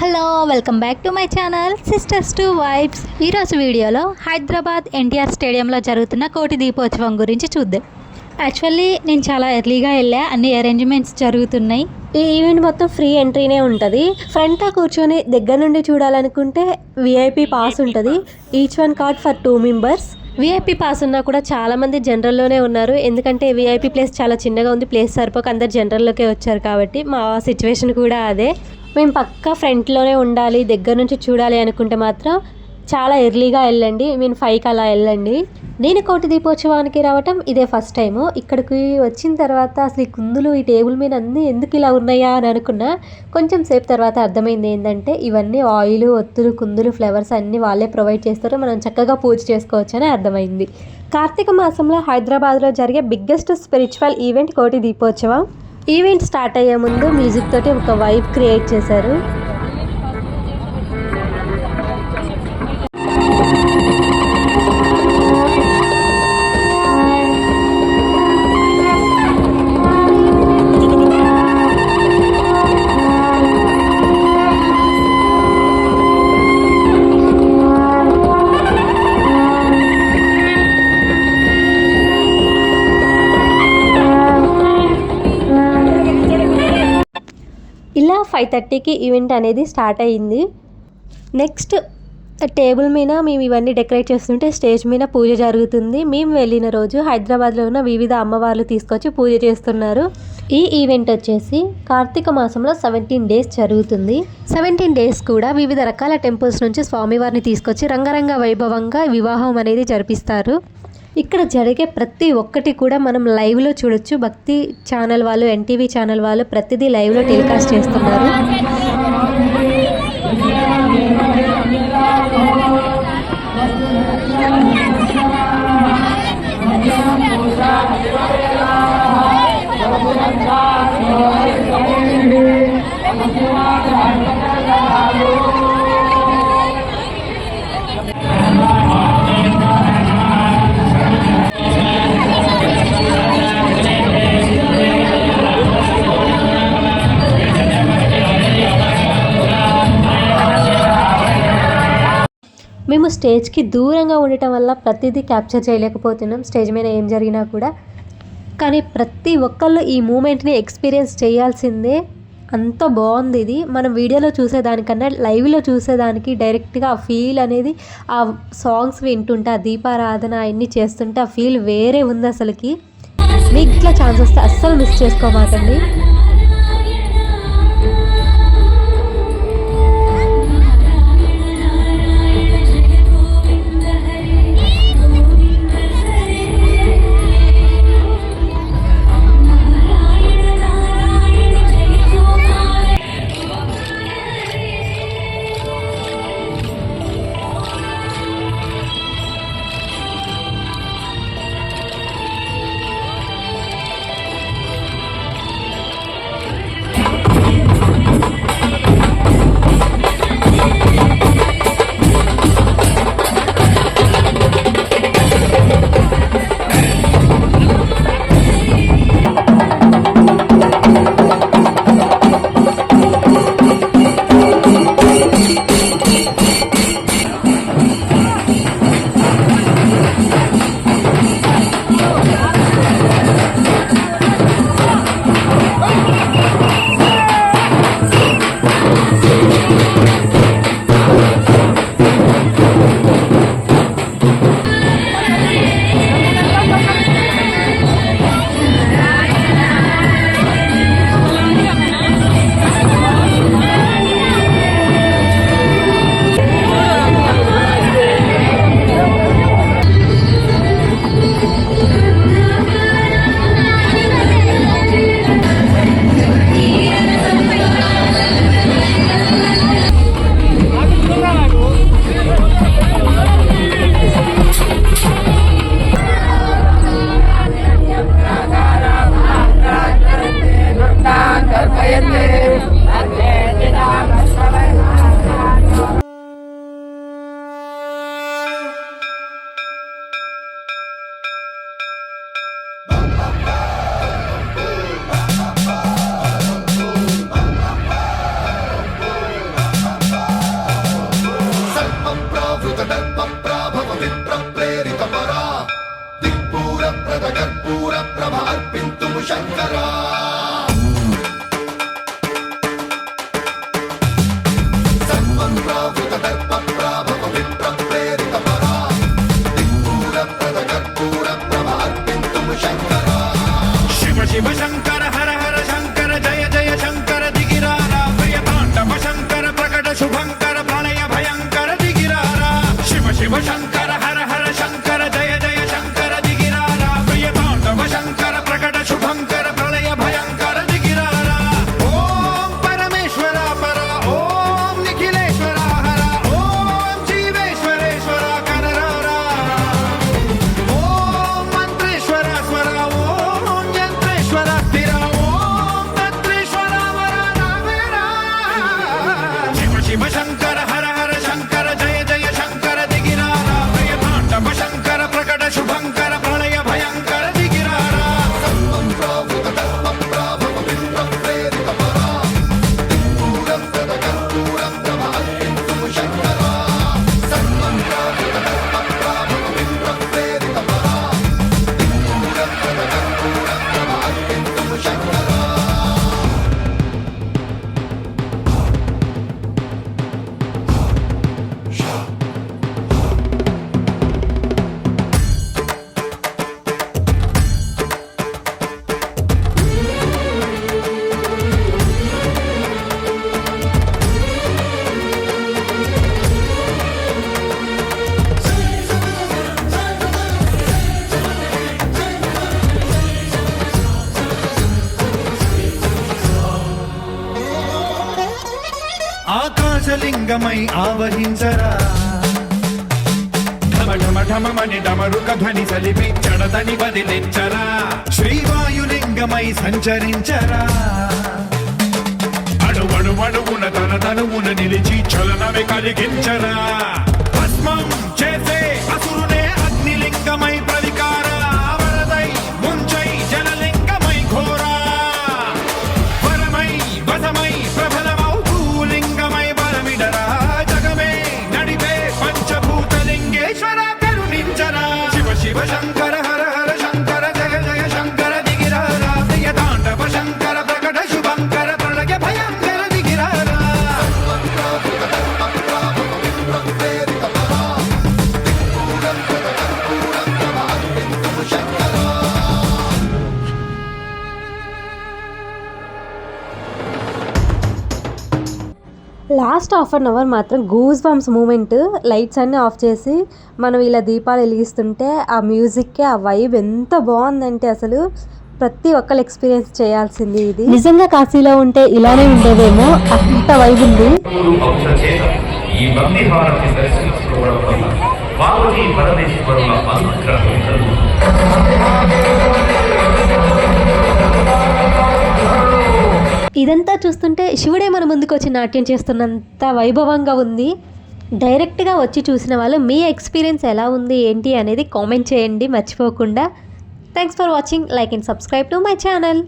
Hello welcome back to my channel sisters to vibes. ఈరోజు వీడియోలో హైదరాబాద్ ఎన్టీఆర్ స్టేడియంలో జరుగుతున్న కోటి దీపోత్సవం గురించి చూద్దాం. యాక్చువల్లీ నేను చాలా ఎర్లీగా వెళ్ళా, అన్ని అరేంజ్మెంట్స్ జరుగుతున్నాయి. ఈ ఈవెంట్ మొత్తం ఫ్రీ ఎంట్రీనే ఉంటుంది. ఫ్రంట్ కూర్చొని దగ్గర నుండి చూడాలనుకుంటే విఐపి పాస్ ఉంటుంది. Each one card for 2 members. VIP pass ఉన్నా కూడా చాలామంది జనరల్లోనే ఉన్నారు, ఎందుకంటే విఐపి ప్లేస్ చాలా చిన్నగా ఉంది, ప్లేస్ సరిపోక అందరు జనరల్లోకే వచ్చారు. కాబట్టి మా సిచ్యువేషన్ కూడా అదే. మేము పక్కా ఫ్రంట్లోనే ఉండాలి, దగ్గర నుంచి చూడాలి అనుకుంటే మాత్రం చాలా ఎర్లీగా వెళ్ళండి. 5కి అలా వెళ్ళండి. నేను కోటి దీపోత్సవానికి రావటం ఇదే ఫస్ట్ టైము. ఇక్కడికి వచ్చిన తర్వాత అసలు ఈ కుందులు ఈ టేబుల్ మీద అన్నీ ఎందుకు ఇలా ఉన్నాయా అని అనుకున్నా. కొంచెం సేపు తర్వాత అర్థమైంది ఏంటంటే ఇవన్నీ ఆయిల్, ఒత్తులు, కుందులు, ఫ్లవర్స్ అన్నీ వాళ్ళే ప్రొవైడ్ చేస్తారు, మనం చక్కగా పూజ చేసుకోవచ్చు అని అర్థమైంది. కార్తీక మాసంలో హైదరాబాద్లో జరిగే బిగ్గెస్ట్ స్పిరిచువల్ ఈవెంట్ కోటి దీపోత్సవం. ఈవెంట్ స్టార్ట్ అయ్యే ముందు మ్యూజిక్ తోటి ఒక వైబ్ క్రియేట్ చేశారు. ఇలా 5:30కి ఈవెంట్ అనేది స్టార్ట్ అయ్యింది. నెక్స్ట్ టేబుల్ మీద మేము ఇవన్నీ డెకరేట్ చేస్తుంటే స్టేజ్ మీద పూజ జరుగుతుంది. మేము వెళ్ళిన రోజు హైదరాబాద్లో ఉన్న వివిధ అమ్మవార్లు తీసుకొచ్చి పూజ చేస్తున్నారు. ఈ ఈవెంట్ వచ్చేసి కార్తీక మాసంలో 17 డేస్ జరుగుతుంది. 17 డేస్ కూడా వివిధ రకాల టెంపుల్స్ నుంచి స్వామివారిని తీసుకొచ్చి రంగరంగ వైభవంగా వివాహం అనేది జరిపిస్తారు. ఇక్కడ జరిగే ప్రతి ఒక్కటి కూడా మనం లైవ్లో చూడొచ్చు. భక్తి ఛానల్ వాళ్ళు, ఎన్టీవీ ఛానల్ వాళ్ళు ప్రతిదీ లైవ్లో టెలికాస్ట్ చేస్తున్నారు. మేము స్టేజ్కి దూరంగా ఉండటం వల్ల ప్రతిదీ క్యాప్చర్ చేయలేకపోతున్నాం, స్టేజ్ మీద ఏం జరిగినా కూడా. కానీ ప్రతి ఒక్కళ్ళు ఈ మూమెంట్ని ఎక్స్పీరియన్స్ చేయాల్సిందే. అంత బాగుంది ఇది. మనం వీడియోలో చూసేదానికన్నా లైవ్లో చూసేదానికి డైరెక్ట్గా ఆ ఫీల్ అనేది, ఆ సాంగ్స్ వింటుంటే, ఆ దీపారాధన అవన్నీ చేస్తుంటే ఆ ఫీల్ వేరే ఉంది అసలుకి. మీకు ఇట్లా ఛాన్స్ వస్తే అస్సలు మిస్ చేసుకోమాకండి. ఆకాశలింగమై ఆవహించరా ఢమ ఢమ ఢమమని డమరుక ధ్వని సలిపి చడదని వదిలించరా శ్రీవాయులింగమై సంచరించరా అణువణువున తన తనువున నిలిచి చలనమే కలిగించరా భస్మం చేసే అసురునే అగ్నిలింగమై ప్రవికార వరదై ముంచై జలలింగమై ఘోరా వరమై వసమై ప్రబలమౌ భూలింగమై బలమిడరా జగమే నడిపే పంచభూతలింగేశ్వర కరుణించరా శివ శివ శంకర హర హర శంకర జయ జయ శంకర దిగిరారా ప్రియ తాండవ శంకర ప్రకట శుభంకర ప్రళయ భయంకర దిగిరారా లాస్ట్ హాఫ్ అన్ అవర్ మాత్రం గూస్ బంప్స్ మూమెంట్. లైట్స్ అన్నీ ఆఫ్ చేసి మనం ఇలా దీపాలు వెలిగిస్తుంటే ఆ మ్యూజిక్కి ఆ వైబ్ ఎంత బాగుందంటే అసలు ప్రతి ఒక్కరు ఎక్స్పీరియన్స్ చేయాల్సింది ఇది. నిజంగా కాశీలో ఉంటే ఇలానే ఉండేదేమో, అంత వైబ్ ఉంది. ఈ భక్తి భారతి దర్శించుకోవడం వల్ల పార్వతీ పరమేశ్వరుల అనుగ్రహం ఇదంతా చూస్తుంటే శివుడే మన ముందుకు వచ్చి నాట్యం చేస్తున్నంత వైభవంగా ఉంది. డైరెక్ట్గా వచ్చి చూసిన వాళ్ళు మీ ఎక్స్పీరియన్స్ ఎలా ఉంది ఏంటి అనేది కామెంట్ చేయండి మర్చిపోకుండా. Thanks for watching. Like and subscribe to my channel.